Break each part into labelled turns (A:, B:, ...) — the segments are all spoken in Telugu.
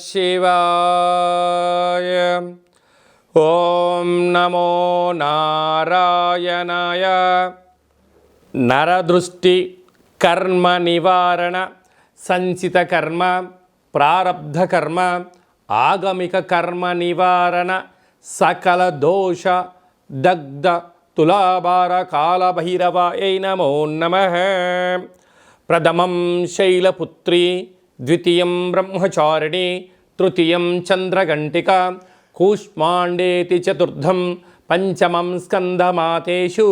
A: శివాయ. ఓం నమో నారాయణాయ. నరదృష్టి కర్మ నివారణ, సంచిత కర్మ, ప్రారబ్ధ కర్మ, ఆగమిక కర్మ నివారణ, సకల దోష దగ్ధ తులాభార కాళభైరవాయ నమో నమః. ప్రథమం శైలపుత్రి, ద్వితీయం బ్రహ్మచారిణి, తృతీయం చంద్రఘంటిక, కూష్మాండేతి చతుర్థం, పంచమం స్కందమాతేషు,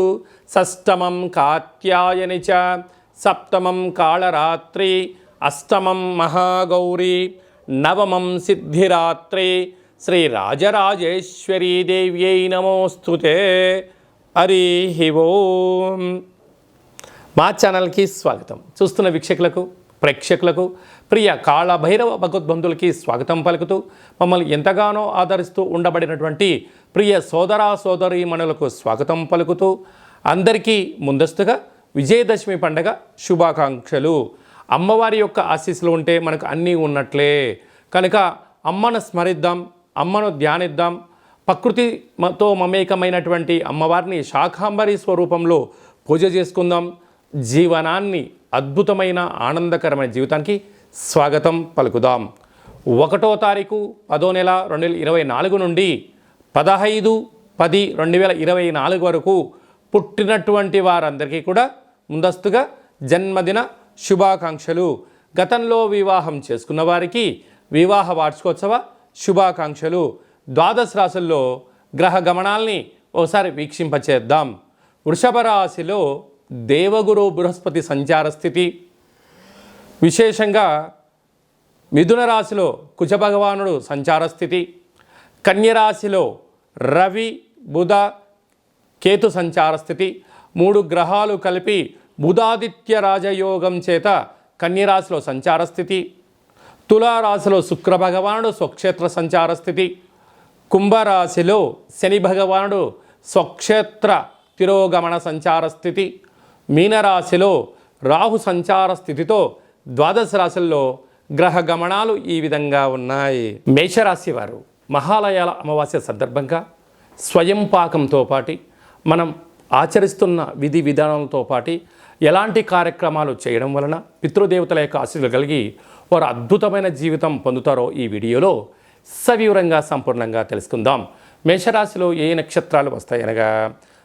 A: షష్టమం కాత్యాయని చ, సప్తమం కాళరాత్రి, అష్టమం మహాగౌరీ, నవమం సిద్ధిరాత్రి. శ్రీ రాజరాజేశ్వరీ దేవ్యై నమోస్తుతే. హరి ఓం. మా ఛానల్కి స్వాగతం. చూస్తున్న వీక్షకులకు, ప్రేక్షకులకు, ప్రియ కాళభైరవ భగవద్బంధులకి స్వాగతం పలుకుతూ, మమ్మల్ని ఎంతగానో ఆదరిస్తూ ఉండబడినటువంటి ప్రియ సోదర సోదరీమణులకు స్వాగతం పలుకుతూ, అందరికీ ముందస్తుగా విజయదశమి పండగ శుభాకాంక్షలు. అమ్మవారి యొక్క ఆశీస్సులు ఉంటే మనకు అన్నీ ఉన్నట్లే కనుక అమ్మను స్మరిద్దాం, అమ్మను ధ్యానిద్దాం. ప్రకృతితో మమేకమైనటువంటి అమ్మవారిని శాకాంబరి స్వరూపంలో పూజ చేసుకుందాం. జీవనాన్ని అద్భుతమైన ఆనందకరమైన జీవితానికి స్వాగతం పలుకుదాం. 1వ తారీఖు 10వ నెల 2024 నుండి 15/10/2024 వరకు పుట్టినటువంటి వారందరికీ కూడా ముందస్తుగా జన్మదిన శుభాకాంక్షలు. గతంలో వివాహం చేసుకున్న వారికి వివాహ వార్షికోత్సవ శుభాకాంక్షలు. ద్వాదశ రాశుల్లో గ్రహ గమనాల్ని ఒకసారి వీక్షింపచేద్దాం. వృషభ రాశిలో దేవగురు బృహస్పతి సంచార స్థితి, విశేషంగా మిథున రాశిలో కుజ భగవానుడు సంచార స్థితి, కన్యరాశిలో రవి బుధ కేతు సంచార స్థితి. 3 గ్రహాలు కలిపి బుధాదిత్య రాజయోగం చేత కన్యరాశిలో సంచార స్థితి. తులారాశిలో శుక్ర భగవానుడు స్వక్షేత్ర సంచార స్థితి. కుంభరాశిలో శని భగవానుడు స్వక్షేత్ర తిరోగమన సంచార స్థితి. మీనరాశిలో రాహు సంచార స్థితితో ద్వాదశ రాశుల్లో గ్రహ గమనాలు ఈ విధంగా ఉన్నాయి. మేషరాశి వారు మహాలయాల అమావాస్య సందర్భంగా స్వయం పాకంతో పాటి మనం ఆచరిస్తున్న విధి విధానంతో పాటి ఎలాంటి కార్యక్రమాలు చేయడం వలన పితృదేవతల యొక్క ఆశీస్సులు కలిగి వారు అద్భుతమైన జీవితం పొందుతారో ఈ వీడియోలో సవివరంగా సంపూర్ణంగా తెలుసుకుందాం. మేషరాశిలో ఏ నక్షత్రాలు వస్తాయనగా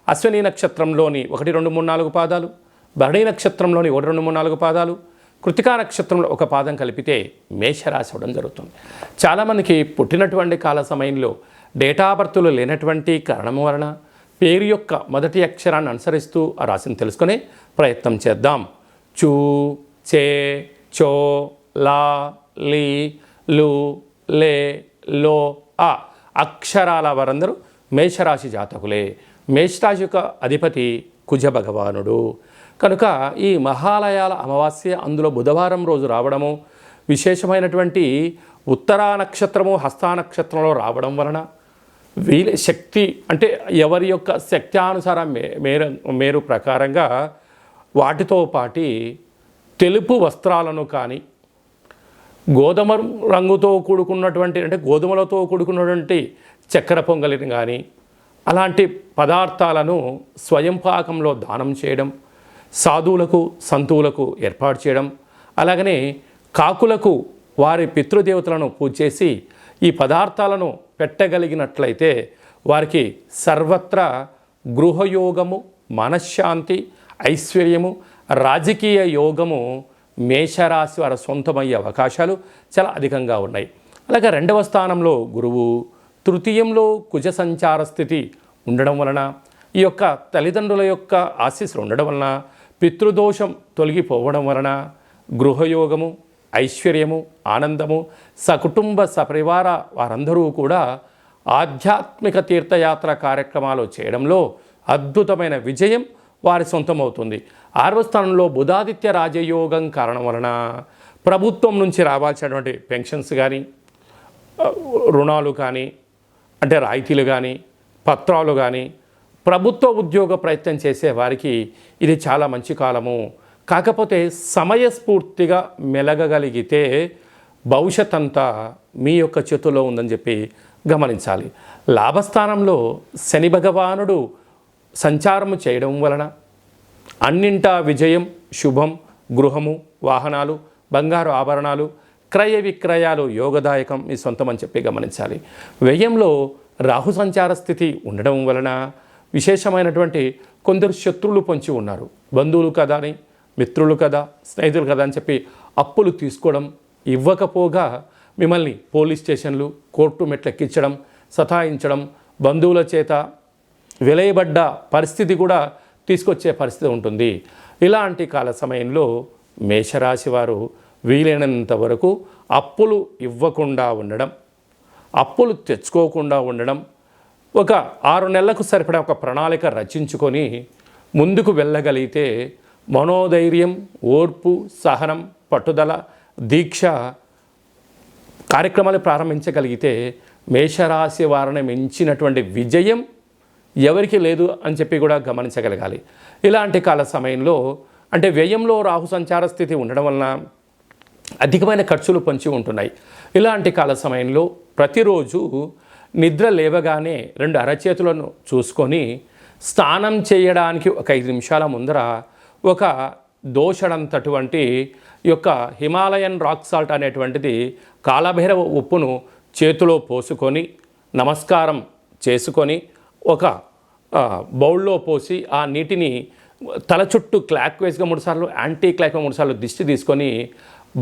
A: అశ్విని నక్షత్రంలోని 1, 2, 3, 4 పాదాలు, భరణి నక్షత్రంలోని 1, 2, 3, 4 పాదాలు, కృతికా నక్షత్రంలో 1 పాదం కలిపితే మేషరాశి అవడం జరుగుతుంది. చాలామందికి పుట్టినటువంటి కాల సమయంలో డేటా బర్త్లు లేనటువంటి కారణం వలన పేరు యొక్క మొదటి అక్షరాన్ని అనుసరిస్తూ ఆ రాశిని తెలుసుకునే ప్రయత్నం చేద్దాం. చూ, చే, చో, లా, లీ, లు, లే, లో, ఆ అక్షరాల వారందరూ మేషరాశి జాతకులే. మేషరాశి యొక్క అధిపతి కుజ భగవానుడు కనుక ఈ మహాలయాల అమావాస్య అందులో బుధవారం రోజు రావడము, విశేషమైనటువంటి ఉత్తరా నక్షత్రము హస్తా నక్షత్రంలో రావడం వలన వీళ్ళ శక్తి అంటే ఎవరి యొక్క శక్త్యానుసారం మేరు ప్రకారంగా వాటితో పాటి తెలుపు వస్త్రాలను కానీ, గోధుమ రంగుతో కూడుకున్నటువంటి అంటే గోధుమలతో కూడుకున్నటువంటి చక్కెర పొంగలిని కానీ అలాంటి పదార్థాలను స్వయం పాకంలో దానం చేయడం, సాధువులకు సంతువులకు ఏర్పాటు చేయడం, అలాగనే కాకులకు వారి పితృదేవతలను పూజ చేసి ఈ పదార్థాలను పెట్టగలిగినట్లయితే వారికి సర్వత్రా గృహయోగము, మనశ్శాంతి, ఐశ్వర్యము, రాజకీయ యోగము మేషరాశి వారి సొంతమయ్యే అవకాశాలు చాలా అధికంగా ఉన్నాయి. అలాగే 2వ స్థానంలో గురువు, తృతీయంలో కుజ సంచార స్థితి ఉండడం వలన ఈ యొక్క తల్లిదండ్రుల యొక్క ఆశీస్సులు ఉండడం వలన పితృదోషం తొలగిపోవడం వలన గృహయోగము, ఐశ్వర్యము, ఆనందము, సకుటుంబ సపరివార వారందరూ కూడా ఆధ్యాత్మిక తీర్థయాత్ర కార్యక్రమాలు చేయడంలో అద్భుతమైన విజయం వారి సొంతమవుతుంది. 6వ స్థానంలో బుధాదిత్య రాజయోగం కారణం వలన ప్రభుత్వం నుంచి రావాల్సినటువంటి పెన్షన్స్ కానీ, రుణాలు కానీ, అంటే రాయితీలు కానీ, పత్రాలు కానీ, ప్రభుత్వ ఉద్యోగ ప్రయత్నం చేసే వారికి ఇది చాలా మంచి కాలము. కాకపోతే సమయస్ఫూర్తిగా మెలగగలిగితే భవిష్యత్ అంతా మీ యొక్క చేతుల్లో ఉందని చెప్పి గమనించాలి. లాభస్థానంలో శని భగవానుడు సంచారము చేయడం వలన అన్నింటా విజయం, శుభం, గృహము, వాహనాలు, బంగారు ఆభరణాలు, క్రయ విక్రయాలు యోగదాయకం, మీ సొంతం అని చెప్పి గమనించాలి. వ్యయంలో రాహు సంచార స్థితి ఉండడం వలన విశేషమైనటువంటి కొందరు శత్రువులు పొంచి ఉన్నారు. బంధువులు కదా అని, మిత్రులు కదా, స్నేహితులు కదా అని చెప్పి అప్పులు తీసుకోవడం, ఇవ్వకపోగా మిమ్మల్ని పోలీస్ స్టేషన్లు, కోర్టు మెట్లెక్కించడం, సతాయించడం, బంధువుల చేత వెలయబడ్డ పరిస్థితి కూడా తీసుకొచ్చే పరిస్థితి ఉంటుంది. ఇలాంటి కాల సమయంలో మేషరాశి వారు వీలైనంత వరకు అప్పులు ఇవ్వకుండా ఉండడం, అప్పులు తెచ్చుకోకుండా ఉండడం, ఒక 6 నెలలకు సరిపడా ఒక ప్రణాళిక రచించుకొని ముందుకు వెళ్ళగలిగితే మనోధైర్యం, ఓర్పు, సహనం, పట్టుదల, దీక్ష కార్యక్రమాలు ప్రారంభించగలిగితే మేషరాశి వారిని మించినటువంటి విజయం ఎవరికి లేదు అని చెప్పి కూడా గమనించగలగాలి. ఇలాంటి కాల సమయంలో అంటే వ్యయంలో రాహు సంచార స్థితి ఉండడం వలన అధికమైన ఖర్చులు పొంచి ఉంటున్నాయి. ఇలాంటి కాల సమయంలో ప్రతిరోజు నిద్ర లేవగానే 2 అరచేతులను చూసుకొని స్నానం చేయడానికి ఒక 5 నిమిషాల ముందర ఒక దోషడంతటువంటి యొక్క హిమాలయన్ రాక్ సాల్ట్ అనేటువంటిది కాలభైరవ ఉప్పును చేతిలో పోసుకొని నమస్కారం చేసుకొని ఒక బౌల్లో పోసి ఆ నీటిని తల చుట్టూ క్లాక్ వైజ్గా 3 సార్లు, యాంటీ క్లాక్ 3 సార్లు దిష్టి తీసుకొని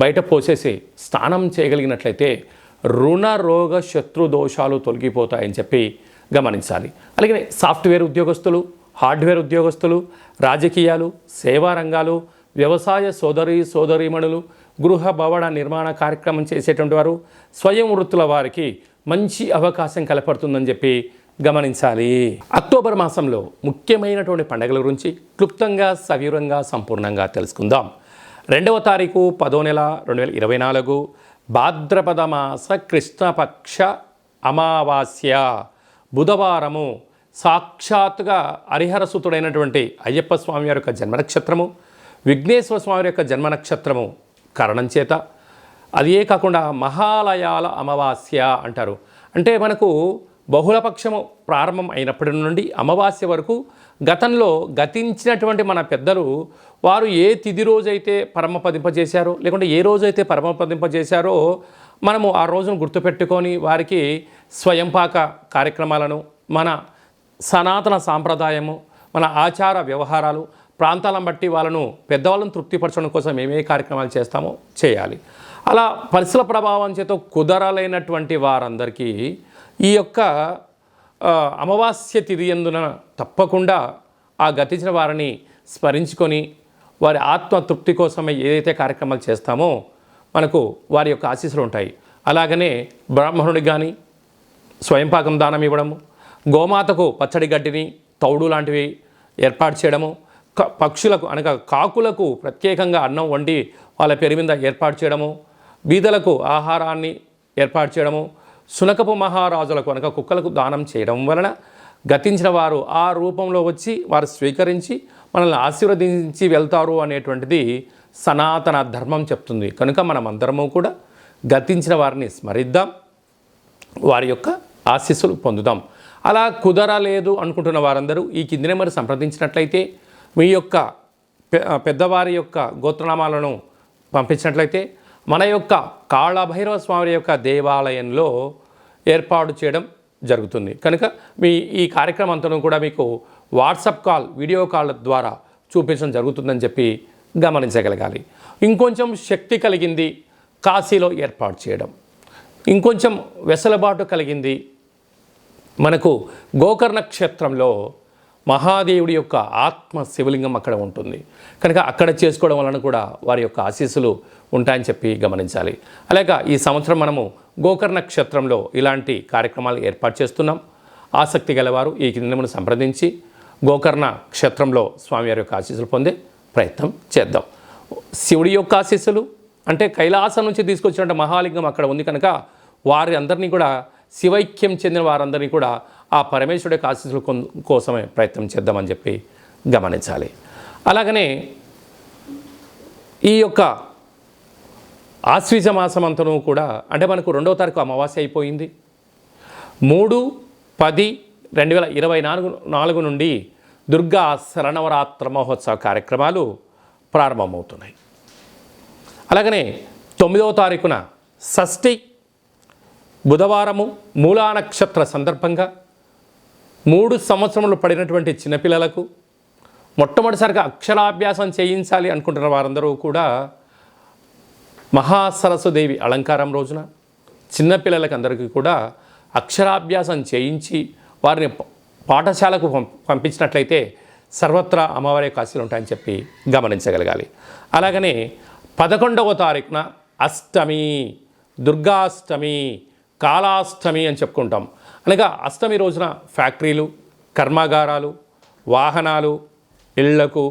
A: బయట పోసేసి స్నానం చేయగలిగినట్లయితే రుణ రోగ శత్రు దోషాలు తొలగిపోతాయని చెప్పి గమనించాలి. అలాగే సాఫ్ట్వేర్ ఉద్యోగస్తులు, హార్డ్వేర్ ఉద్యోగస్తులు, రాజకీయాలు, సేవా రంగాలు, వ్యవసాయ సోదరీమణులు, గృహ భవన నిర్మాణ కార్యక్రమం చేసేటువంటి వారు, స్వయం వృత్తుల వారికి మంచి అవకాశం కలపడుతుందని చెప్పి గమనించాలి. అక్టోబర్ మాసంలో ముఖ్యమైనటువంటి పండుగల గురించి క్లుప్తంగా, సవివరంగా, సంపూర్ణంగా తెలుసుకుందాం. 2వ తారీఖు 10వ నెల 2024 భాద్రపద మాస కృష్ణపక్ష అమావాస్య బుధవారము. సాక్షాత్తుగా హరిహరసుతుడైనటువంటి అయ్యప్ప స్వామి వారి యొక్క జన్మ నక్షత్రము, విఘ్నేశ్వర స్వామి యొక్క జన్మ నక్షత్రము కారణం చేత అదే కాకుండా మహాలయాల అమావాస్య అంటారు. అంటే మనకు బహుళపక్షము ప్రారంభం అయినప్పటి నుండి అమావాస్య వరకు గతంలో గతించినటువంటి మన పెద్దలు వారు ఏ తిథి రోజైతే పరమపదింపజేశారో, లేకుంటే ఏ రోజైతే పరమపదింపజేశారో మనము ఆ రోజును గుర్తుపెట్టుకొని వారికి స్వయంపాక కార్యక్రమాలను, మన సనాతన సాంప్రదాయము, మన ఆచార వ్యవహారాలు, ప్రాంతాలను బట్టి వాళ్ళను పెద్దవాళ్ళను తృప్తిపరచడం కోసం ఏమే కార్యక్రమాలు చేస్తామో చేయాలి. అలా పరిస్థితుల ప్రభావం చేత కుదరలేనటువంటి వారందరికీ ఈ యొక్క అమావాస్య తిథి యందున తప్పకుండా ఆ గతించిన వారిని స్మరించుకొని వారి ఆత్మ తృప్తి కోసమే ఏదైతే కార్యక్రమాలు చేస్తామో మనకు వారి యొక్క ఆశీస్సులు ఉంటాయి. అలాగనే బ్రాహ్మణుడికి కానీ స్వయంపాకం దానం ఇవ్వడము, గోమాతకు పచ్చడి గడ్డిని, తౌడు లాంటివి ఏర్పాటు చేయడము, పక్షులకు అనగా కాకులకు ప్రత్యేకంగా అన్నం వండి వాళ్ళ పేరు మీద ఏర్పాటు చేయడము, బీదలకు ఆహారాన్ని ఏర్పాటు చేయడము, శునకపు మహారాజులకు అనగా కుక్కలకు దానం చేయడం వలన గతించిన వారు ఆ రూపంలో వచ్చి వారు స్వీకరించి మనల్ని ఆశీర్వదించి వెళ్తారు అనేటువంటిది సనాతన ధర్మం చెప్తుంది. కనుక మనం అందరము కూడా గతించిన వారిని స్మరిద్దాం, వారి యొక్క ఆశీస్సులు పొందుదాం. అలా కుదరలేదు అనుకుంటున్న వారందరూ ఈ కింది నెంబర్ సంప్రదించినట్లయితే మీ యొక్క పెద్దవారి యొక్క గోత్రనామాలను పంపించినట్లయితే మన యొక్క కాళభైరవ స్వామి యొక్క దేవాలయంలో ఏర్పాటు చేయడం జరుగుతుంది. కనుక మీ ఈ కార్యక్రమం అంతా కూడా మీకు వాట్సాప్ కాల్, వీడియో కాల్ ద్వారా చూపించడం జరుగుతుందని చెప్పి గమనించగలగాలి. ఇంకొంచెం శక్తి కలిగింది కాశీలో ఏర్పాటు చేయడం, ఇంకొంచెం వెసులుబాటు కలిగింది మనకు గోకర్ణ క్షేత్రంలో మహాదేవుడి యొక్క ఆత్మ శివలింగం అక్కడ ఉంటుంది. కనుక అక్కడ చేసుకోవడం వలన కూడా వారి యొక్క ఆశీస్సులు ఉంటాయని చెప్పి గమనించాలి. అలాగే ఈ సంవత్సరం మనము గోకర్ణ క్షేత్రంలో ఇలాంటి కార్యక్రమాలు ఏర్పాటు చేస్తున్నాం. ఆసక్తి గలవారు ఈ కిందను సంప్రదించి గోకర్ణ క్షేత్రంలో స్వామివారి యొక్క ఆశీస్సులు పొందే ప్రయత్నం చేద్దాం. శివుడి యొక్క ఆశీస్సులు అంటే కైలాసం నుంచి తీసుకొచ్చినట్టు మహాలింగం అక్కడ ఉంది కనుక వారి అందరినీ కూడా శివైక్యం చెందిన వారందరినీ కూడా ఆ పరమేశ్వరుడి యొక్క ఆశీస్సుల కోసమే ప్రయత్నం చేద్దామని చెప్పి గమనించాలి. అలాగనే ఈ యొక్క ఆశ్వీజ మాసం అంతను కూడా అంటే మనకు 2వ తారీఖు అమావాస్య అయిపోయింది. 3/10/2024 నుండి దుర్గా శరన్నవరాత్రి మహోత్సవ కార్యక్రమాలు ప్రారంభమవుతున్నాయి. అలాగనే 9వ తారీఖున షష్ఠి బుధవారము మూలా నక్షత్ర సందర్భంగా 3 సంవత్సరములు పడినటువంటి చిన్నపిల్లలకు మొట్టమొదటిసారిగా అక్షరాభ్యాసం చేయించాలి అనుకుంటున్న వారందరూ కూడా మహాసరస్వదేవి అలంకారం రోజున చిన్నపిల్లలకి అందరికీ కూడా అక్షరాభ్యాసం చేయించి వారిని పాఠశాలకు పంపించినట్లయితే సర్వత్రా అమ్మవారి ఆశీస్సులు ఉంటాయని చెప్పి గమనించగలగాలి. అలాగనే 11వ తారీఖున అష్టమి, దుర్గాష్టమి, కాళాష్టమి అని చెప్పుకుంటాం. అనగా అష్టమి రోజున ఫ్యాక్టరీలు, కర్మాగారాలు, వాహనాలు, ఇళ్లకు,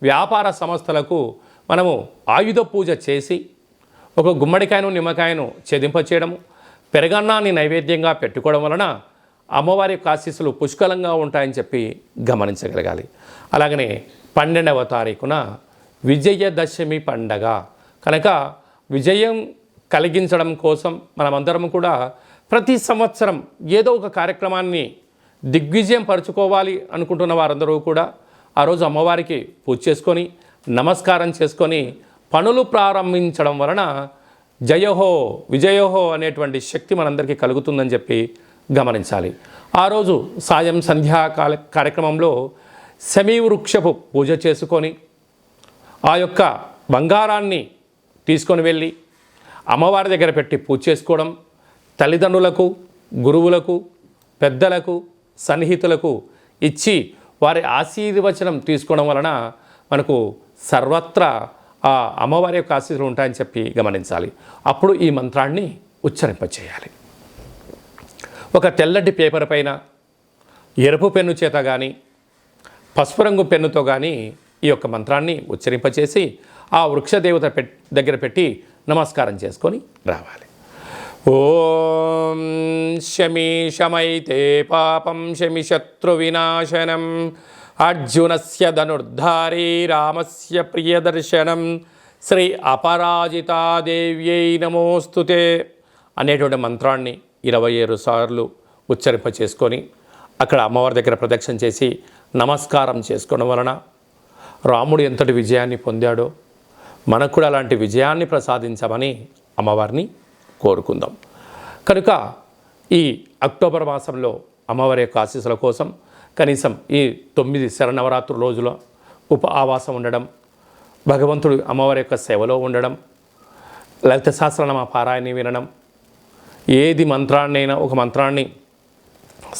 A: వ్యాపార సంస్థలకు మనము ఆయుధ పూజ చేసి ఒక గుమ్మడికాయను నిమ్మకాయను ఛేదింపచేయడము, పెరగన్నాన్ని నైవేద్యంగా పెట్టుకోవడం వలన అమ్మవారి యొక్క ఆశీస్సులు పుష్కలంగా ఉంటాయని చెప్పి గమనించగలగాలి. అలాగనే 12వ తారీఖున విజయదశమి పండగ కనుక విజయం కలిగించడం కోసం మనమందరం కూడా ప్రతి సంవత్సరం ఏదో ఒక కార్యక్రమాన్ని దిగ్విజయం పరుచుకోవాలి అనుకుంటున్న వారందరూ కూడా ఆ రోజు అమ్మవారికి పూజ చేసుకొని నమస్కారం చేసుకొని పనులు ప్రారంభించడం వలన జయహో విజయోహో అనేటువంటి శక్తి మనందరికీ కలుగుతుందని చెప్పి గమనించాలి. ఆ రోజు సాయం సంధ్యా కార్యక్రమంలో శమీ వృక్షపు పూజ చేసుకొని ఆ యొక్క బంగారాన్ని తీసుకొని వెళ్ళి అమ్మవారి దగ్గర పెట్టి పూజ చేసుకోవడం, తల్లిదండ్రులకు, గురువులకు, పెద్దలకు, సన్నిహితులకు ఇచ్చి వారి ఆశీర్వచనం తీసుకోవడం వలన మనకు సర్వత్రా ఆ అమ్మవారి యొక్క ఆశీస్సులు ఉంటాయని చెప్పి గమనించాలి. అప్పుడు ఈ మంత్రాన్ని ఉచ్చరింపచేయాలి. ఒక తెల్లటి పేపర్ పైన ఎరుపు పెన్ను చేత కానీ పసుపు రంగు పెన్నుతో కానీ ఈ యొక్క మంత్రాన్ని ఉచ్చరింపచేసి ఆ వృక్షదేవత దగ్గర పెట్టి నమస్కారం చేసుకొని రావాలి. ఓం శమి శమైతే పాపం శమి శత్రు వినాశనం అర్జునస్య ధనుర్ధారీ రామస్య ప్రియదర్శనం శ్రీ అపరాజితాదేవ్యై నమోస్తుతే అనేటువంటి మంత్రాన్ని 27 సార్లు ఉచ్చరింప చేసుకొని అక్కడ అమ్మవారి దగ్గర ప్రదక్షిణ చేసి నమస్కారం చేసుకోవడం వలన రాముడు ఎంతటి విజయాన్ని పొందాడో మనకు కూడా అలాంటి విజయాన్ని ప్రసాదించమని అమ్మవారిని కోరుకుందాం. కనుక ఈ అక్టోబర్ మాసంలో అమ్మవారి యొక్క ఆశీస్సుల కోసం కనీసం ఈ 9 శరన్నవరాత్రుల రోజుల ఆవాసం ఉండడం, భగవంతుడు అమ్మవారి యొక్క సేవలో ఉండడం, లలిత సహస్రనామ పారాయణ వినడం, ఏది మంత్రాన్నైనా ఒక మంత్రాన్ని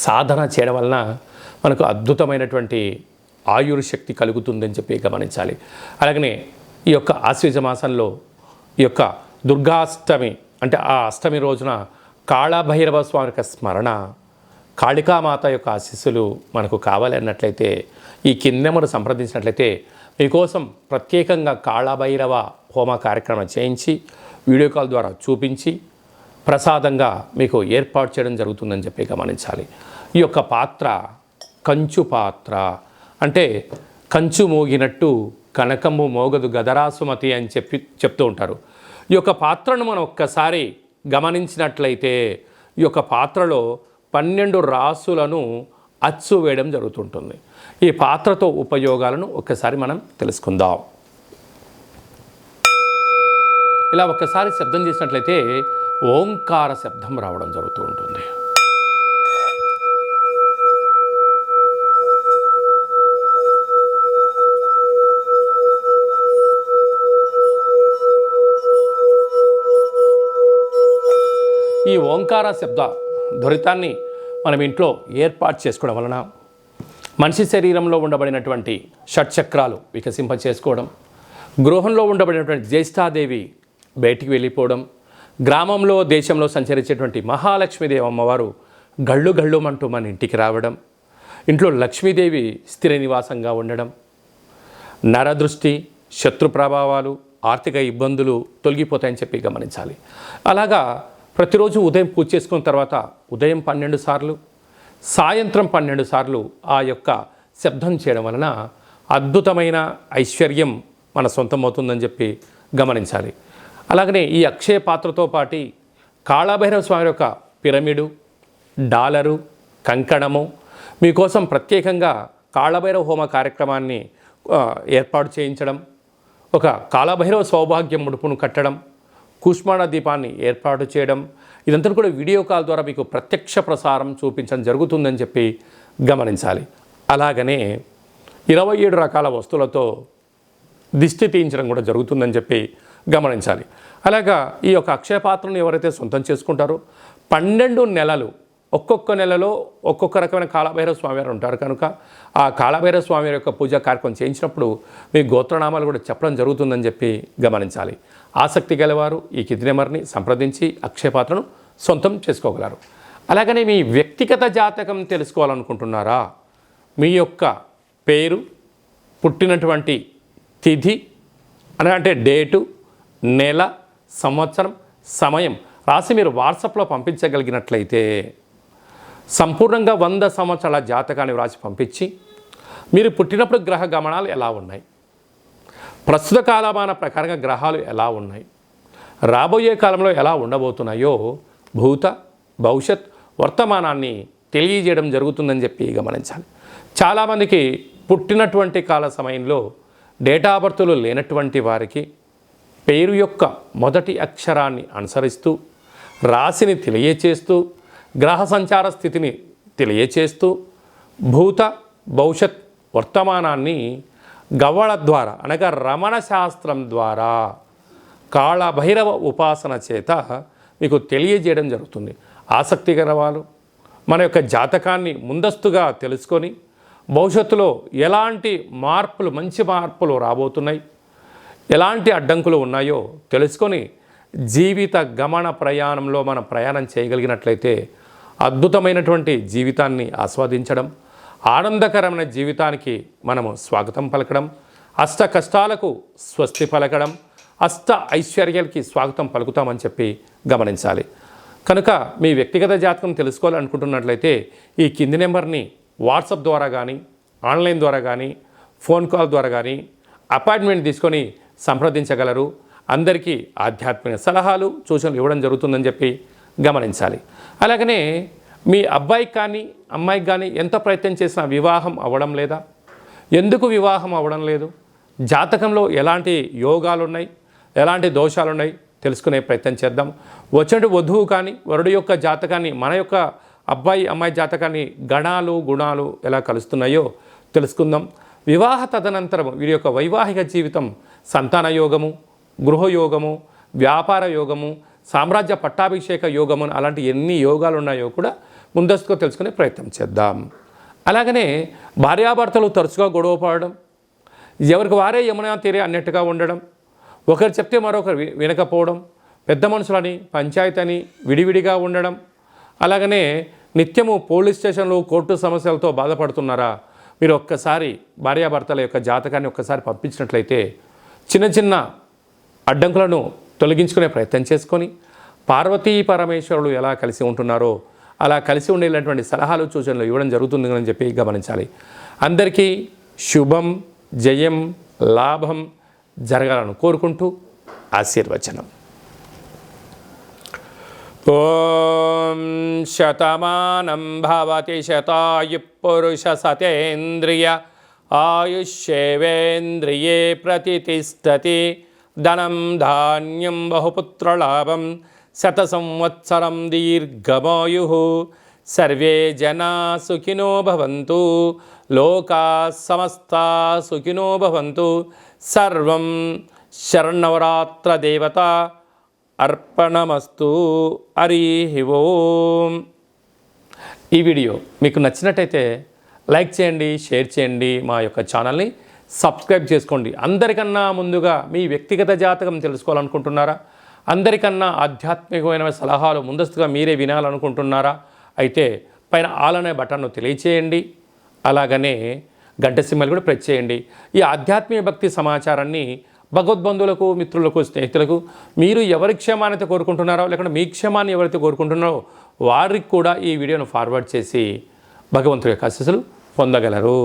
A: సాధన చేయడం వలన మనకు అద్భుతమైనటువంటి ఆయుర్శక్తి కలుగుతుందని చెప్పి గమనించాలి. అలాగనే ఈ యొక్క ఆశ్వీజ మాసంలో ఈ యొక్క దుర్గాష్టమి అంటే ఆ అష్టమి రోజున కాళభైరవ స్వామి యొక్క స్మరణ, కాళికామాత యొక్క ఆశీస్సులు మనకు కావాలి అన్నట్లయితే ఈ కిందెమరు సంప్రదించినట్లయితే మీకోసం ప్రత్యేకంగా కాళభైరవ హోమ కార్యక్రమం చేయించి వీడియో కాల్ ద్వారా చూపించి ప్రసాదంగా మీకు ఏర్పాటు చేయడం జరుగుతుందని చెప్పి గమనించాలి. ఈ యొక్క పాత్ర కంచు పాత్ర అంటే కంచు మోగినట్టు కనకము మోగదు గదరాసుమతి అని చెప్తూ ఉంటారు. ఈ యొక్క పాత్రను మనం ఒక్కసారి గమనించినట్లయితే ఈ యొక్క పాత్రలో 12 రాసులను అచ్చు వేయడం జరుగుతుంటుంది. ఈ పాత్రతో ఉపయోగాలను ఒక్కసారి మనం తెలుసుకుందాం. ఇలా ఒక్కసారి శబ్దం చేసినట్లయితే ఓంకార శబ్దం రావడం జరుగుతూ ఉంటుంది. ఈ ఓంకార శబ్ద ధ్వరితాన్ని మనం ఇంట్లో ఏర్పాటు చేసుకోవడం వలన మనిషి శరీరంలో ఉండబడినటువంటి షట్చక్రాలు వికసింప చేసుకోవడం, గృహంలో ఉండబడినటువంటి జ్యేష్ఠాదేవి బయటికి వెళ్ళిపోవడం, గ్రామంలో దేశంలో సంచరించేటువంటి మహాలక్ష్మీదేవి అమ్మవారు గళ్ళు గళ్ళుమంటూ మన ఇంటికి రావడం, ఇంట్లో లక్ష్మీదేవి స్థిర నివాసంగా ఉండడం, నరదృష్టి, శత్రు ప్రభావాలు, ఆర్థిక ఇబ్బందులు తొలగిపోతాయని చెప్పి గమనించాలి. అలాగా ప్రతిరోజు ఉదయం పూజ చేసుకున్న తర్వాత ఉదయం 12 సార్లు, సాయంత్రం 12 సార్లు ఆ యొక్క శబ్దం చేయడం వలన అద్భుతమైన ఐశ్వర్యం మన సొంతం అవుతుందని చెప్పి గమనించాలి. అలాగనే ఈ అక్షయ పాత్రతో పాటు కాళభైరవ స్వామి యొక్క పిరమిడు, డాలరు, కంకణము మీకోసం ప్రత్యేకంగా కాళభైరవ హోమ కార్యక్రమాన్ని ఏర్పాటు చేయించడం, ఒక కాళభైరవ సౌభాగ్యం ముడుపును కట్టడం, కూష్మాండ దీపాన్ని ఏర్పాటు చేయడం, ఇదంతా కూడా వీడియో కాల్ ద్వారా మీకు ప్రత్యక్ష ప్రసారం చూపించడం జరుగుతుందని చెప్పి గమనించాలి. అలాగనే 27 రకాల వస్తువులతో దిష్టి తీయించడం కూడా జరుగుతుందని చెప్పి గమనించాలి. అలాగా ఈ యొక్క అక్షయ పాత్రను ఎవరైతే సొంతం చేసుకుంటారో 12 నెలలు, ఒక్కొక్క నెలలో ఒక్కొక్క రకమైన కాళభైరవ స్వామివారు ఉంటారు కనుక ఆ కాళభైరవ స్వామివారి యొక్క పూజా కార్యక్రమం చేయించినప్పుడు మీ గోత్రనామాలు కూడా చెప్పడం జరుగుతుందని చెప్పి గమనించాలి. ఆసక్తి గలవారు ఈ కింది నెంబర్ని సంప్రదించి అక్షయ పాత్రను సొంతం చేసుకోగలరు. అలాగనే మీ వ్యక్తిగత జాతకం తెలుసుకోవాలనుకుంటున్నారా? మీ యొక్క పేరు, పుట్టినటువంటి తిథి అంటే డేటు, నెల, సంవత్సరం, సమయం రాసి మీరు వాట్సాప్లో పంపించగలిగినట్లయితే సంపూర్ణంగా 100 సంవత్సరాల జాతకాన్ని వ్రాసి పంపించి మీరు పుట్టినప్పుడు గ్రహ గమనాలు ఎలా ఉన్నాయి, ప్రస్తుత కాలమాన ప్రకారంగా గ్రహాలు ఎలా ఉన్నాయి, రాబోయే కాలంలో ఎలా ఉండబోతున్నాయో భూత, భవిష్యత్, వర్తమానాన్ని తెలియజేయడం జరుగుతుందని చెప్పి గమనించాలి. చాలామందికి పుట్టినటువంటి కాల సమయంలో డేటా బర్తులు లేనటువంటి వారికి పేరు యొక్క మొదటి అక్షరాన్ని అనుసరిస్తూ రాశిని తెలియచేస్తూ గ్రహ సంచార స్థితిని తెలియచేస్తూ భూత, భవిష్యత్, వర్తమానాన్ని గవ్వళ ద్వారా అనగా రమణ శాస్త్రం ద్వారా కాళభైరవ ఉపాసన చేత మీకు తెలియజేయడం జరుగుతుంది. ఆసక్తి గల వాళ్ళు మన యొక్క జాతకాన్ని ముందస్తుగా తెలుసుకొని భవిష్యత్తులో ఎలాంటి మార్పులు, మంచి మార్పులు రాబోతున్నాయి, ఎలాంటి అడ్డంకులు ఉన్నాయో తెలుసుకొని జీవిత గమన ప్రయాణంలో మనం ప్రయాణం చేయగలిగినట్లయితే అద్భుతమైనటువంటి జీవితాన్ని ఆస్వాదించడం, ఆనందకరమైన జీవితానికి మనము స్వాగతం పలకడం, అష్ట కష్టాలకు స్వస్తి పలకడం, అష్ట ఐశ్వర్యాలకి స్వాగతం పలుకుతామని చెప్పి గమనించాలి. కనుక మీ వ్యక్తిగత జాతకం తెలుసుకోవాలనుకుంటున్నట్లయితే ఈ కింది నెంబర్ని వాట్సాప్ ద్వారా కానీ, ఆన్లైన్ ద్వారా కానీ, ఫోన్ కాల్ ద్వారా కానీ అపాయింట్మెంట్ తీసుకొని సంప్రదించగలరు. అందరికీ ఆధ్యాత్మిక సలహాలు, సూచనలు ఇవ్వడం జరుగుతుందని చెప్పి గమనించాలి. అలాగనే మీ అబ్బాయికి కానీ అమ్మాయికి కానీ ఎంత ప్రయత్నం చేసినా వివాహం అవ్వడం లేదా? ఎందుకు వివాహం అవ్వడం లేదు? జాతకంలో ఎలాంటి యోగాలు ఉన్నాయి, ఎలాంటి దోషాలు ఉన్నాయి తెలుసుకునే ప్రయత్నం చేద్దాం. వచ్చేటి వధువు కానీ వరుడు యొక్క జాతకాన్ని, మన యొక్క అబ్బాయి అమ్మాయి జాతకాన్ని గణాలు, గుణాలు ఎలా కలుస్తున్నాయో తెలుసుకుందాం. వివాహ తదనంతరం వీరి యొక్క వైవాహిక జీవితం సంతాన యోగము, గృహయోగము, వ్యాపార యోగము, సామ్రాజ్య పట్టాభిషేక యోగము, అలాంటి ఎన్ని యోగాలు ఉన్నాయో కూడా ముందస్తుగా తెలుసుకునే ప్రయత్నం చేద్దాం. అలాగనే భార్యాభర్తలు తరచుగా గొడవ పడడం, ఎవరికి వారే యమునా తీరే అన్నట్టుగా ఉండడం, ఒకరు చెప్తే మరొకరు వినకపోవడం, పెద్ద మనుషులని పంచాయతీ అని విడివిడిగా ఉండడం, అలాగనే నిత్యము పోలీస్ స్టేషన్లు, కోర్టు సమస్యలతో బాధపడుతున్నారా? మీరు ఒక్కసారి భార్యాభర్తల యొక్క జాతకాన్ని ఒక్కసారి పంపించినట్లయితే చిన్న చిన్న అడ్డంకులను తొలగించుకునే ప్రయత్నం చేసుకొని పార్వతీ పరమేశ్వరులు ఎలా కలిసి ఉంటున్నారో అలా కలిసి ఉండేటువంటి సలహాలు, సూచనలు ఇవ్వడం జరుగుతుందని చెప్పి గమనించాలి. అందరికీ శుభం, జయం, లాభం జరగాలని కోరుకుంటూ ఆశీర్వచనం. ఓం శతమానం భవతి శతాయు పురుష సతేంద్రియ ఆయుష్యేవేంద్రియే ప్రతిష్టతి ధనం ధాన్యం బహుపుత్రలాభం శత సంవత్సరం దీర్ఘమాయు సర్వే జనా సుఖినో భవంతు లోకా సమస్తా సుఖినో భవంతు. సర్వం శరణవరాత్ర దేవత అర్పణమస్తు. హరి ఓం. ఈ వీడియో మీకు నచ్చినట్టయితే లైక్ చేయండి, షేర్ చేయండి, మా యొక్క ఛానల్ని సబ్స్క్రైబ్ చేసుకోండి. అందరికన్నా ముందుగా మీ వ్యక్తిగత జాతకం తెలుసుకోవాలనుకుంటున్నారా? అందరికన్నా ఆధ్యాత్మికమైన సలహాలు ముందస్తుగా మీరే వినాలనుకుంటున్నారా? అయితే పైన ఆల్ అనే బటన్ను తెలియచేయండి. అలాగనే గంట సింబల్ కూడా ప్రెస్ చేయండి. ఈ ఆధ్యాత్మిక భక్తి సమాచారాన్ని భగవద్బంధువులకు, మిత్రులకు, స్నేహితులకు మీరు ఎవరి క్షేమాన్ని కోరుకుంటున్నారో లేకుంటే మీ క్షేమాన్ని ఎవరైతే కోరుకుంటున్నారో వారికి కూడా ఈ వీడియోను ఫార్వర్డ్ చేసి భగవంతుడి యొక్క ఆశీస్సులు పొందగలరు.